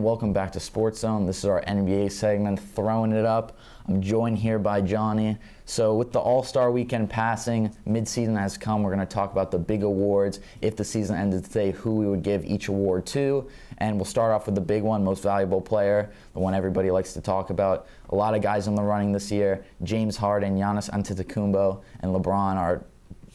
and welcome back to SportsZone. This is our NBA segment, Throwing It Up. I'm joined here by Johnny. So with the All-Star weekend passing, mid-season has come. We're going to talk about the big awards. If the season ended today, who we would give each award to. And we'll start off with the big one, most valuable player, the one everybody likes to talk about. A lot of guys in the running this year. James Harden, Giannis Antetokounmpo, and LeBron are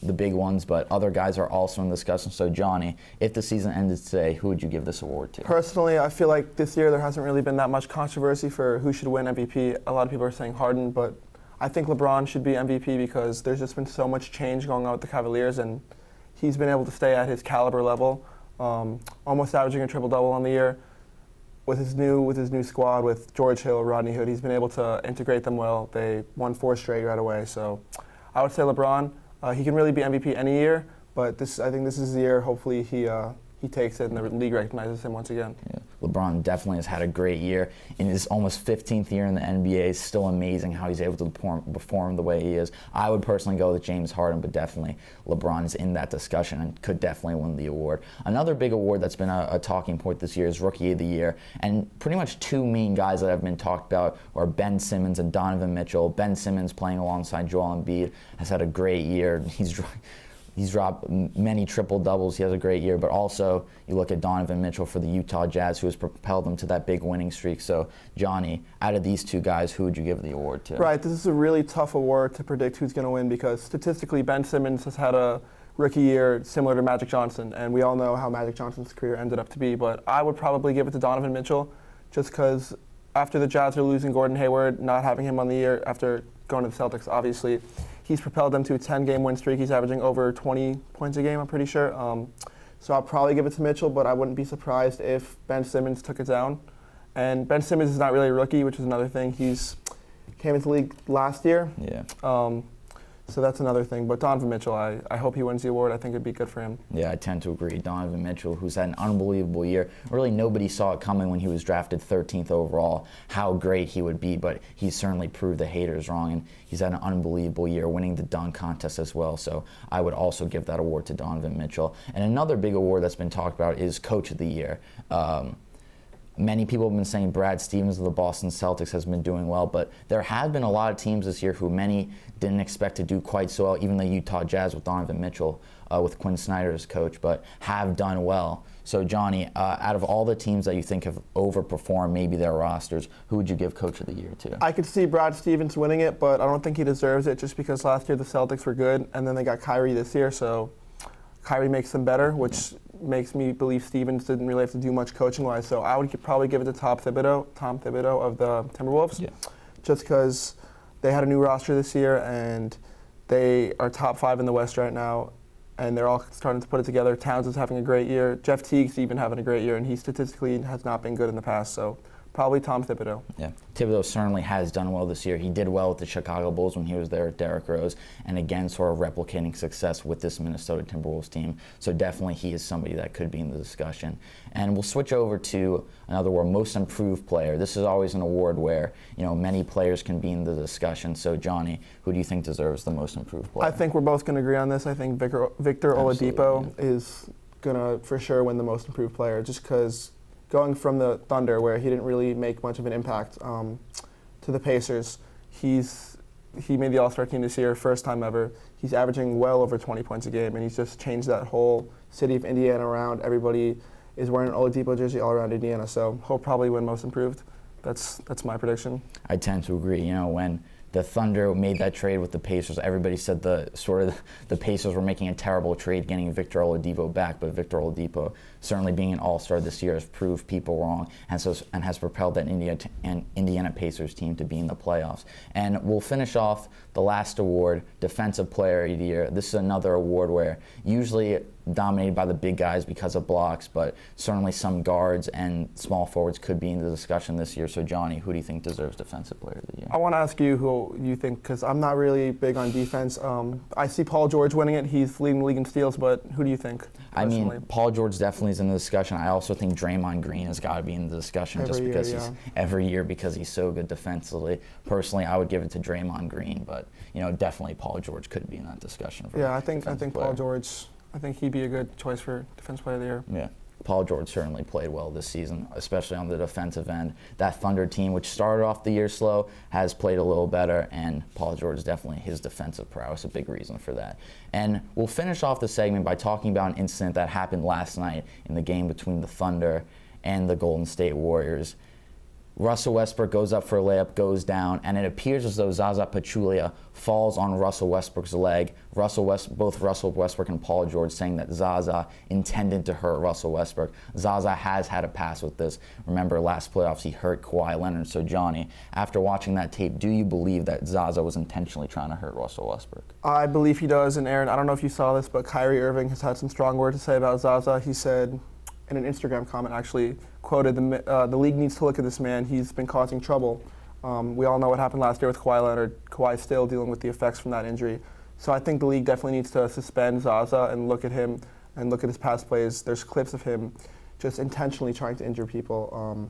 the big ones, but other guys are also in discussion. So Johnny, if the season ended today, who would you give this award to? Personally, I feel like this year there hasn't really been that much controversy for who should win MVP. A lot of people are saying Harden, but I think LeBron should be MVP because there's just been so much change going on with the Cavaliers, and he's been able to stay at his caliber level, almost averaging a triple-double on the year. With his new squad, with George Hill, Rodney Hood, he's been able to integrate them well. They won 4 straight right away, so I would say LeBron. He can really be MVP any year, but I think this is the year. Hopefully, he takes it and the league recognizes him once again. Yeah. LeBron definitely has had a great year. In his almost 15th year in the NBA, it's still amazing how he's able to perform the way he is. I would personally go with James Harden, but definitely LeBron is in that discussion and could definitely win the award. Another big award that's been a talking point this year is Rookie of the Year, and pretty much two main guys that have been talked about are Ben Simmons and Donovan Mitchell. Ben Simmons, playing alongside Joel Embiid, has had a great year. He's dropped many triple-doubles. He has a great year. But also, you look at Donovan Mitchell for the Utah Jazz, who has propelled them to that big winning streak. So, Johnny, out of these two guys, who would you give the award to? Right. This is a really tough award to predict who's going to win because statistically, Ben Simmons has had a rookie year similar to Magic Johnson. And we all know how Magic Johnson's career ended up to be. But I would probably give it to Donovan Mitchell just because after the Jazz are losing Gordon Hayward, not having him on the year after going to the Celtics, obviously, he's propelled them to a 10-game win streak. He's averaging over 20 points a game, I'm pretty sure. So I'll probably give it to Mitchell, but I wouldn't be surprised if Ben Simmons took it down. And Ben Simmons is not really a rookie, which is another thing. He's came into the league last year. Yeah. So that's another thing. But Donovan Mitchell, I hope he wins the award. I think it'd be good for him. Yeah, I tend to agree. Donovan Mitchell, who's had an unbelievable year. Really, nobody saw it coming when he was drafted 13th overall, how great he would be, but he certainly proved the haters wrong, and he's had an unbelievable year, winning the dunk contest as well. So I would also give that award to Donovan Mitchell. And another big award that's been talked about is Coach of the Year. Many people have been saying Brad Stevens of the Boston Celtics has been doing well, but there have been a lot of teams this year who many didn't expect to do quite so well, even the Utah Jazz with Donovan Mitchell, with Quinn Snyder as coach, but have done well. So, Johnny, out of all the teams that you think have overperformed maybe their rosters, who would you give Coach of the Year to? I could see Brad Stevens winning it, but I don't think he deserves it just because last year the Celtics were good, and then they got Kyrie this year, so Kyrie makes them better, which makes me believe Stevens didn't really have to do much coaching-wise. So I would probably give it to Tom Thibodeau of the Timberwolves, just because they had a new roster this year and they are top 5 in the West right now, and they're all starting to put it together. Towns is having a great year. Jeff Teague's even having a great year, and he statistically has not been good in the past. So probably Tom Thibodeau. Yeah, Thibodeau certainly has done well this year. He did well with the Chicago Bulls when he was there at Derrick Rose, and again, sort of replicating success with this Minnesota Timberwolves team. So definitely he is somebody that could be in the discussion. And we'll switch over to another award, Most Improved Player. This is always an award where, many players can be in the discussion. So Johnny, who do you think deserves the Most Improved Player? I think we're both going to agree on this. I think Victor Oladipo is going to for sure win the Most Improved Player just because going from the Thunder, where he didn't really make much of an impact, to the Pacers, he made the All-Star team this year, first time ever. He's averaging well over 20 points a game, and he's just changed that whole city of Indiana around. Everybody is wearing an Oladipo jersey all around Indiana, so he'll probably win Most Improved. That's my prediction. I tend to agree. When the Thunder made that trade with the Pacers, everybody said the Pacers were making a terrible trade getting Victor Oladipo back, but Victor Oladipo, certainly being an All-Star this year, has proved people wrong and has propelled that Indiana Pacers team to be in the playoffs. And we'll finish off the last award, Defensive Player of the Year. This is another award where usually dominated by the big guys because of blocks, but certainly some guards and small forwards could be in the discussion this year. So, Johnny, who do you think deserves Defensive Player of the Year? I want to ask you who you think, because I'm not really big on defense. I see Paul George winning it. He's leading the league in steals, but who do you think, personally? I mean, Paul George definitely is in the discussion. I also think Draymond Green has got to be in the discussion every year because he's so good defensively. Personally, I would give it to Draymond Green, but definitely Paul George could be in that discussion. I think Paul George. I think he'd be a good choice for Defensive Player of the Year. Yeah. Paul George certainly played well this season, especially on the defensive end. That Thunder team, which started off the year slow, has played a little better, and Paul George definitely, his defensive prowess, a big reason for that. And we'll finish off the segment by talking about an incident that happened last night in the game between the Thunder and the Golden State Warriors. Russell Westbrook goes up for a layup, goes down, and it appears as though Zaza Pachulia falls on Russell Westbrook's leg. Both Russell Westbrook and Paul George saying that Zaza intended to hurt Russell Westbrook. Zaza has had a past with this. Remember, last playoffs he hurt Kawhi Leonard. So Johnny, after watching that tape, do you believe that Zaza was intentionally trying to hurt Russell Westbrook? I believe he does, and Aaron, I don't know if you saw this, but Kyrie Irving has had some strong words to say about Zaza. He said, in an Instagram comment actually, quoted, the league needs to look at this man. He's been causing trouble. We all know what happened last year with Kawhi Leonard. Kawhi's still dealing with the effects from that injury. So I think the league definitely needs to suspend Zaza and look at him and look at his past plays. There's clips of him just intentionally trying to injure people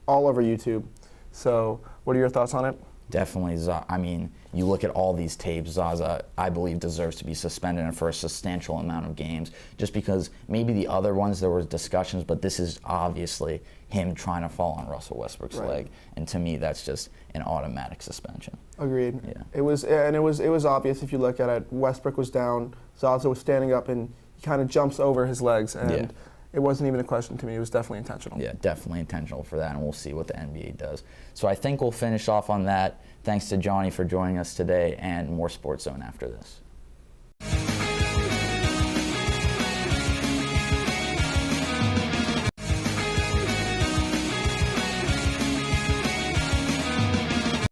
all over YouTube. So what are your thoughts on it? Definitely, I mean, you look at all these tapes, Zaza, I believe, deserves to be suspended and for a substantial amount of games, just because maybe the other ones there were discussions, but this is obviously him trying to fall on Russell Westbrook's leg, and to me, that's just an automatic suspension. Agreed. Yeah. It was obvious if you look at it. Westbrook was down, Zaza was standing up, and he kind of jumps over his legs, and it wasn't even a question to me. It was definitely intentional. Yeah, definitely intentional for that, and we'll see what the NBA does. So I think we'll finish off on that. Thanks to Johnny for joining us today, and more SportsZone after this.